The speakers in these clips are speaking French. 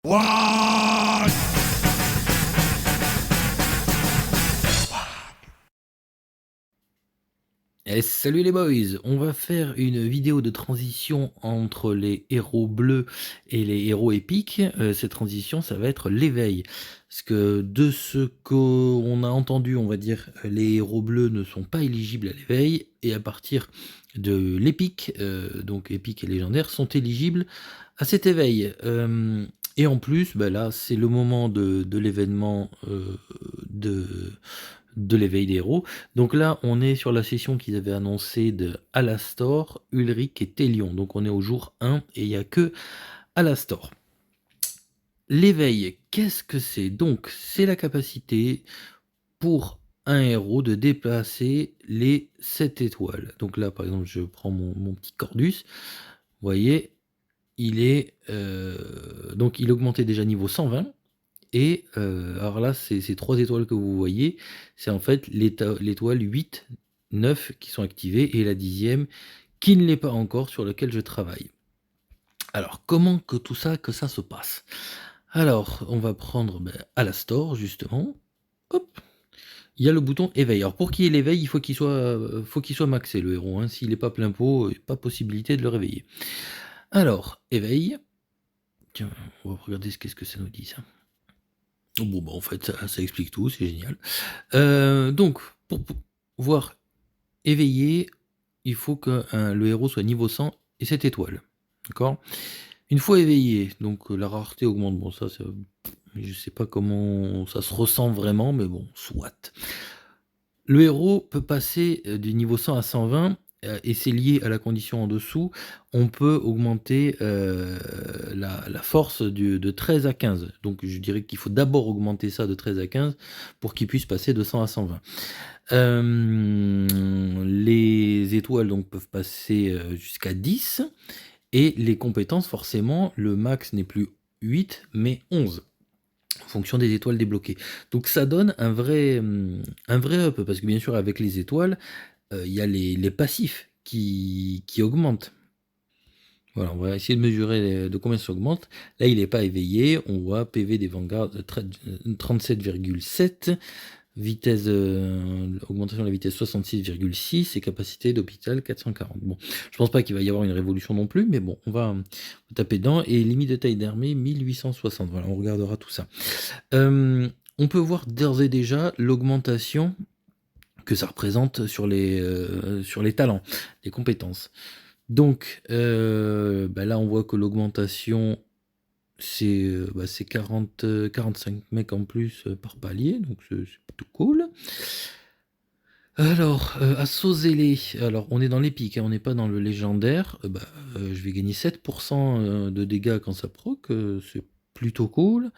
What? Eh, salut les boys, on va faire une vidéo de transition entre les héros bleus et les héros épiques. Cette transition, ça va être l'éveil. Parce que de ce qu'on a entendu, on va dire, les héros bleus ne sont pas éligibles à l'éveil, et à partir de l'épique, donc épique et légendaire, sont éligibles à cet éveil. Et en plus, bah là, c'est le moment de l'événement de de l'éveil des héros. Donc là, on est sur la session qu'ils avaient annoncée de Alastor, Ulrich et Telion. Donc on est au jour 1 et il n'y a que Alastor. L'éveil, qu'est-ce que c'est? Donc c'est la capacité pour un héros de déplacer les 7 étoiles. Donc là, par exemple, je prends mon petit Cordus. Vous voyez, il est donc il est augmenté déjà niveau 120. Et alors là, ces 3 étoiles que vous voyez, c'est en fait l'étoile 8, 9 qui sont activées et la 10e qui ne l'est pas encore, sur laquelle je travaille. Alors comment que tout ça, que ça se passe? Alors, on va prendre, Alastor justement. Hop! Il y a le bouton éveil. Alors pour qu'il y ait l'éveil, il faut qu'il soit maxé le héros, hein. S'il n'est pas plein pot, pas possibilité de le réveiller. Alors, éveil. Tiens, on va regarder qu'est-ce que ça nous dit ça. Bon, bah, en fait, ça explique tout, c'est génial. Donc, pour pouvoir éveiller, il faut que le héros soit niveau 100 et 7 étoiles. D'accord? Une fois éveillé, donc la rareté augmente. Bon, ça, je sais pas comment ça se ressent vraiment, mais bon, soit. Le héros peut passer du niveau 100 à 120, et c'est lié à la condition en dessous. On peut augmenter la force de 13 à 15. Donc je dirais qu'il faut d'abord augmenter ça de 13 à 15 pour qu'il puisse passer de 100 à 120. Les étoiles donc peuvent passer jusqu'à 10, et les compétences, forcément, le max n'est plus 8 mais 11 en fonction des étoiles débloquées. Donc ça donne un vrai up, parce que bien sûr avec les étoiles, il y a les passifs qui augmentent. Voilà, on va essayer de mesurer de combien ça augmente. Là, il n'est pas éveillé, on voit PV des Vanguards 37,7, vitesse, augmentation de la vitesse 66,6 et capacité d'hôpital 440. Bon, je pense pas qu'il va y avoir une révolution non plus, mais bon, on va taper dedans. Et limite de taille d'armée 1860. Voilà, on regardera tout ça. On peut voir d'ores et déjà l'augmentation que ça représente sur les talents, les compétences. Donc là, on voit que l'augmentation, c'est 45 mecs en plus par palier, donc c'est plutôt cool. Alors, à Sozélé, alors on est dans l'épique, hein, on n'est pas dans le légendaire. Je vais gagner 7% de dégâts quand ça proc, c'est plutôt cool.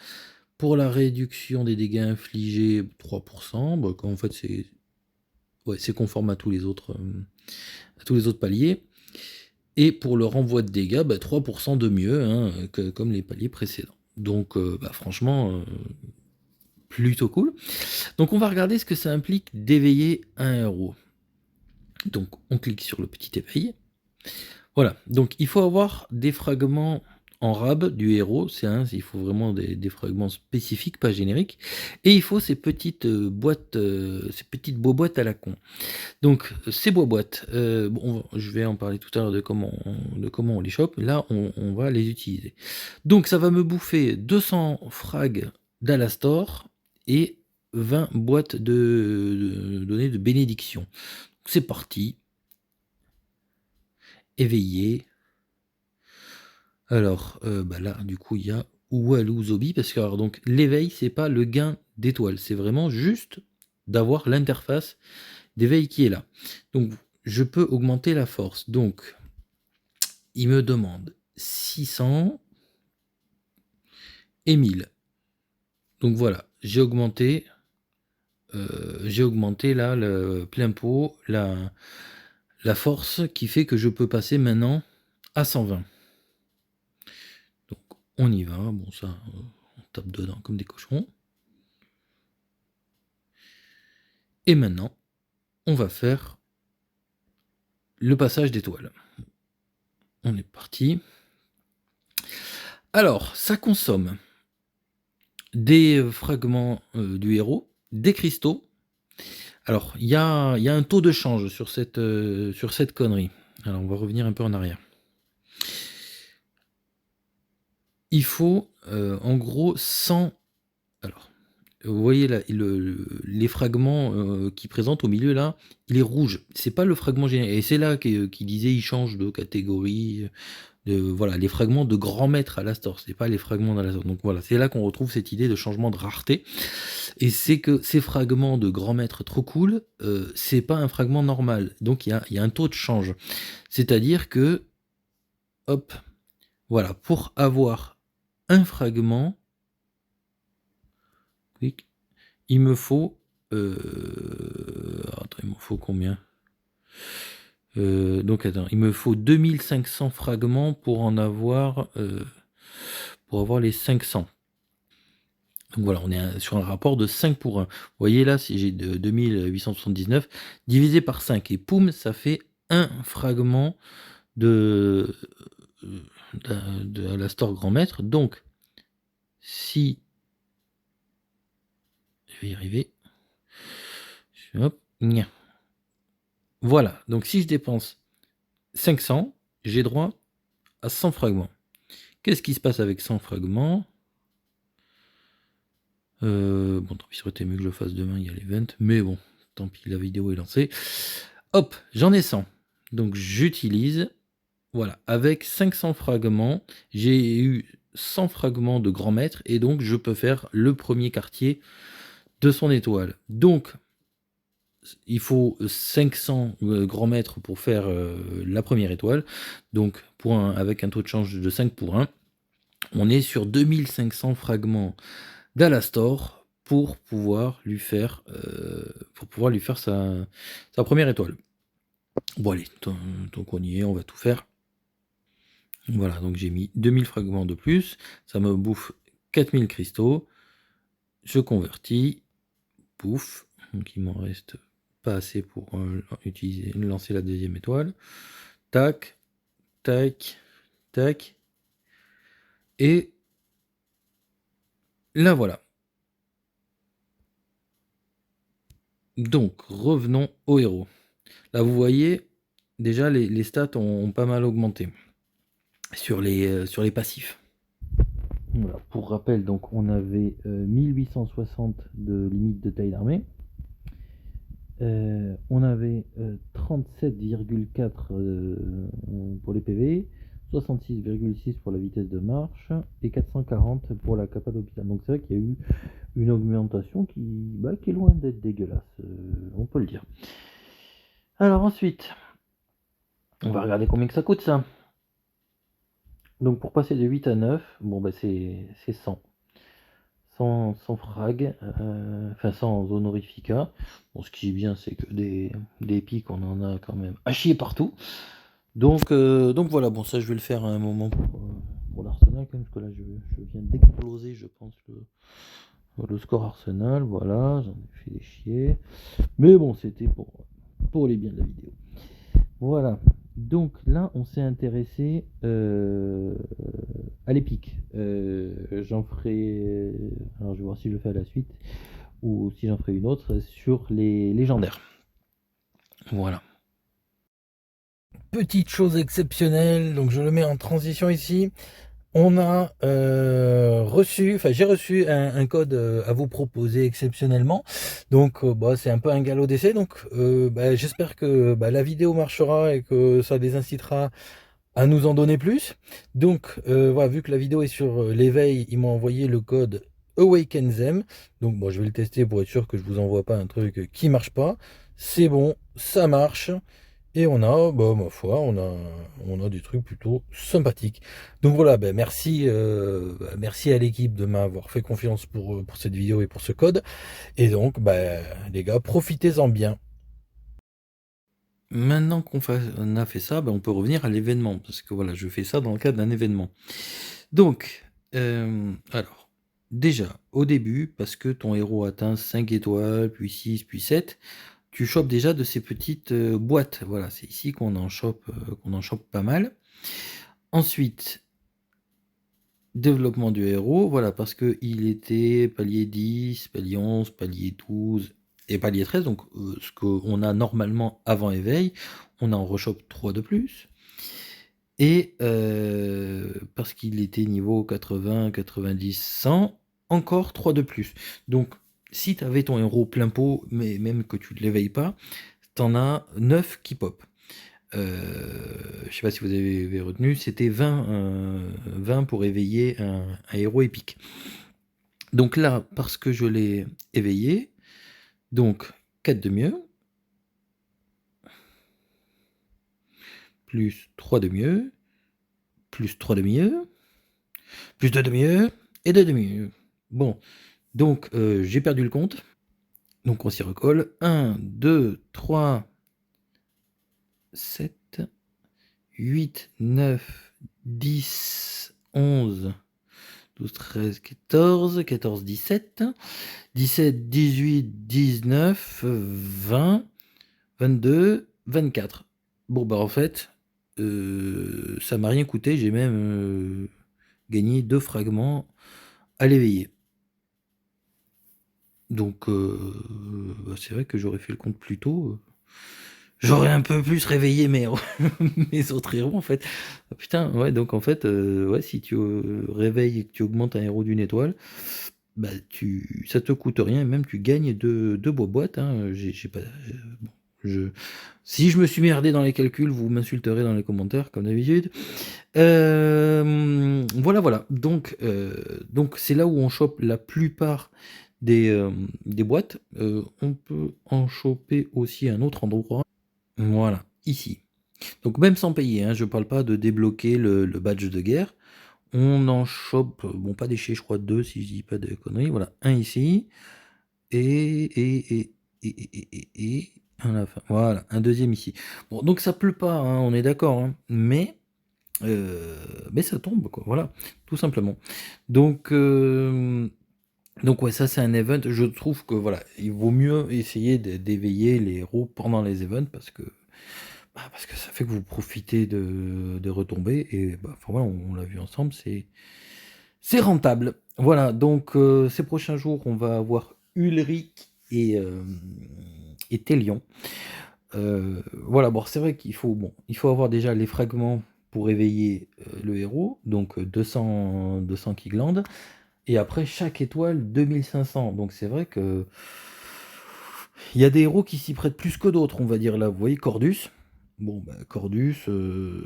Pour la réduction des dégâts infligés, 3%, en fait c'est conforme à tous les autres paliers. Et pour le renvoi de dégâts, 3% de mieux, hein, comme les paliers précédents. Donc franchement, plutôt cool. Donc on va regarder ce que ça implique d'éveiller un héros. Donc on clique sur le petit éveil. Voilà, donc il faut avoir des fragments en rab du héros, il faut vraiment des fragments spécifiques, pas génériques, et il faut ces petites boîtes, ces petites boîtes à la con. Donc ces boîtes, je vais en parler tout à l'heure de comment on les chope. Là, on va les utiliser. Donc ça va me bouffer 200 frags d'Alastor et 20 boîtes de données de bénédiction. C'est parti. Éveillé. Alors, là, du coup, il y a Walou Zobi, parce que alors, donc l'éveil, c'est pas le gain d'étoiles, c'est vraiment juste d'avoir l'interface d'éveil qui est là. Donc, je peux augmenter la force. Donc, il me demande 600 et 1000. Donc voilà, j'ai augmenté là le plein pot, la force qui fait que je peux passer maintenant à 120. Donc on y va, bon ça, on tape dedans comme des cochons. Et maintenant, on va faire le passage d'étoiles. On est parti. Alors, ça consomme des fragments du héros, des cristaux. Alors, il y a un taux de change sur cette connerie. Alors, on va revenir un peu en arrière. Il faut en gros 100. Alors, vous voyez là, les fragments qui présentent au milieu là, il est rouge. C'est pas le fragment général. Et c'est là qu'il disait il change de catégorie. Voilà, les fragments de grand maître à l'Astor, c'est pas les fragments d'Alastor. Donc voilà, c'est là qu'on retrouve cette idée de changement de rareté. Et c'est que ces fragments de grand maître trop cool, c'est pas un fragment normal. Donc il y a un taux de change. C'est-à-dire que, hop, voilà, pour avoir un fragment, clic, il me faut. Attends, il me faut combien? Donc attends, il me faut 2500 fragments pour en avoir. Pour avoir les 500. Donc voilà, on est sur un rapport de 5 pour 1. Vous voyez là, si j'ai de 2879 divisé par 5, et poum, ça fait un fragment de, de l'Astor Grand Maître. Donc, si je vais y arriver, hop, gna. Voilà, donc si je dépense 500, j'ai droit à 100 fragments. Qu'est-ce qui se passe avec 100 fragments? Bon, tant pis, ça aurait été mieux que je le fasse demain, il y a l'event, mais bon, tant pis, la vidéo est lancée. Hop, j'en ai 100. Donc j'utilise, voilà, avec 500 fragments, j'ai eu 100 fragments de grand maître, et donc je peux faire le premier quartier de son étoile. Donc, il faut 500 grands maîtres pour faire la première étoile. Donc, avec un taux de change de 5 pour 1, on est sur 2500 fragments d'Alastor pour pouvoir lui faire sa première étoile. Bon allez, tant qu'on y est, on va tout faire. Voilà, donc j'ai mis 2000 fragments de plus, ça me bouffe 4000 cristaux, je convertis, pouf, donc il m'en reste pas assez pour lancer la deuxième étoile, tac, tac, tac, et là voilà. Donc revenons au héros. Là vous voyez, déjà les stats ont pas mal augmenté sur les passifs. Voilà. Pour rappel, donc on avait 1860 de limite de taille d'armée. On avait 37,4 pour les PV, 66,6 pour la vitesse de marche et 440 pour la capa d'hôpital. Donc c'est vrai qu'il y a eu une augmentation qui est loin d'être dégueulasse, on peut le dire. Alors ensuite, on va regarder combien que ça coûte ça. Donc pour passer de 8 à 9, bon c'est 100. Sans frag, enfin sans honorifica. Bon, ce qui est bien, c'est que des pics, on en a quand même à chier partout. Donc voilà, bon, ça je vais le faire à un moment pour l'Arsenal, parce que là je viens d'exploser, je pense, le score Arsenal. Voilà, j'en ai fait des chier. Mais bon, c'était pour les biens de la vidéo. Voilà. Donc là, on s'est intéressé à l'épique. J'en ferai. Alors, je vais voir si je le fais à la suite ou si j'en ferai une autre sur les légendaires. Voilà. Petite chose exceptionnelle, donc je le mets en transition ici. On a j'ai reçu un code à vous proposer exceptionnellement. Donc c'est un peu un galop d'essai. Donc j'espère que la vidéo marchera et que ça les incitera à nous en donner plus. Donc voilà, vu que la vidéo est sur l'éveil, ils m'ont envoyé le code Awaken Them. Donc je vais le tester pour être sûr que je vous envoie pas un truc qui marche pas. C'est bon, ça marche. Et on a, ma foi, on a des trucs plutôt sympathiques. Donc voilà, merci, merci à l'équipe de m'avoir fait confiance pour cette vidéo et pour ce code. Et donc, les gars, profitez-en bien. Maintenant qu'on a fait ça, on peut revenir à l'événement, parce que voilà, je fais ça dans le cadre d'un événement. Donc, alors, déjà, au début, parce que ton héros atteint 5 étoiles, puis 6, puis 7, tu chopes déjà de ces petites boîtes. Voilà, c'est ici qu'on en chope pas mal. Ensuite, développement du héros, voilà, parce qu'il était palier 10, palier 11, palier 12 et palier 13, donc ce qu'on a normalement avant éveil, on en rechoppe 3 de plus. Et parce qu'il était niveau 80, 90, 100, encore 3 de plus. Donc si tu avais ton héros plein pot, mais même que tu ne l'éveilles pas, tu en as 9 qui pop. Je sais pas si vous avez retenu, c'était 20 pour éveiller un héros épique. Donc là, parce que je l'ai éveillé, donc 4 de mieux, plus 3 de mieux, plus 3 de mieux, plus 2 de mieux, et 2 de mieux. Bon, donc j'ai perdu le compte. Donc on s'y recolle. 1, 2, 3, 7, 8, 9, 10, 11, 12, 13, 14, 14, 17, 17, 18, 19, 20, 22, 24. Bon bah en fait, ça m'a rien coûté, j'ai même gagné 2 fragments à l'éveiller. Donc bah, c'est vrai que j'aurais fait le compte plus tôt. J'aurais un peu plus réveillé mes mes autres héros en fait. Ah putain, ouais, donc en fait, ouais, si tu, réveilles et que tu augmentes un héros d'une étoile, bah ça te coûte rien et même tu gagnes 2 boîtes, hein. J'ai pas, bon, si je me suis merdé dans les calculs, vous m'insulterez dans les commentaires comme d'habitude. Voilà, voilà. Donc c'est là où on chope la plupart des boîtes. On peut en choper aussi à un autre endroit. Voilà, ici. Donc même sans payer, hein, je parle pas de débloquer le badge de guerre. On en chope, bon pas déchets, je crois 2 si je dis pas de conneries. Voilà, un ici et à la fin. Voilà, un deuxième ici. Bon, donc ça pleut pas, hein, on est d'accord, hein, mais ça tombe, quoi. Voilà, tout simplement. Donc ouais, ça c'est un event. Je trouve que voilà, il vaut mieux essayer d'éveiller les héros pendant les events parce que ça fait que vous profitez de retombées et bah, enfin, voilà, on l'a vu ensemble, c'est rentable. Voilà, donc ces prochains jours, on va avoir Ulrich et Télion. Voilà, bon, c'est vrai qu'il faut, il faut avoir déjà les fragments pour éveiller le héros, donc 200 qui glandent, et après chaque étoile 2500. Donc c'est vrai que il y a des héros qui s'y prêtent plus que d'autres, on va dire là. Vous voyez Cordus. Bon, bah, Cordus,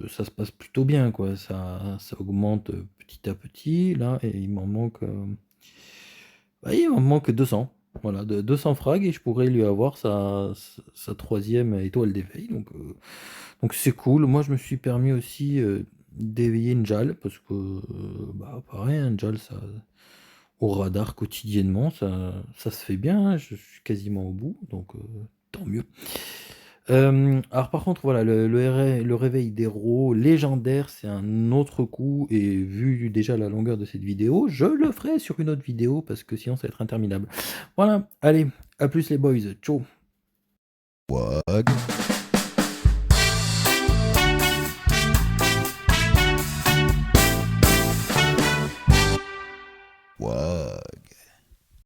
ça se passe plutôt bien, quoi. Ça augmente petit à petit, là, et il m'en manque, bah, il m'en manque 200. Voilà, 200 frags, et je pourrais lui avoir sa troisième étoile d'éveil. Donc c'est cool. Moi, je me suis permis aussi d'éveiller une Njal, parce que, bah, pareil, un Njal, ça, au radar quotidiennement, ça se fait bien, hein. Je suis quasiment au bout, donc tant mieux. Alors par contre, voilà, le réveil d'héros légendaire, c'est un autre coup et vu déjà la longueur de cette vidéo, je le ferai sur une autre vidéo parce que sinon ça va être interminable. Voilà, allez, à plus les boys, ciao. Wag.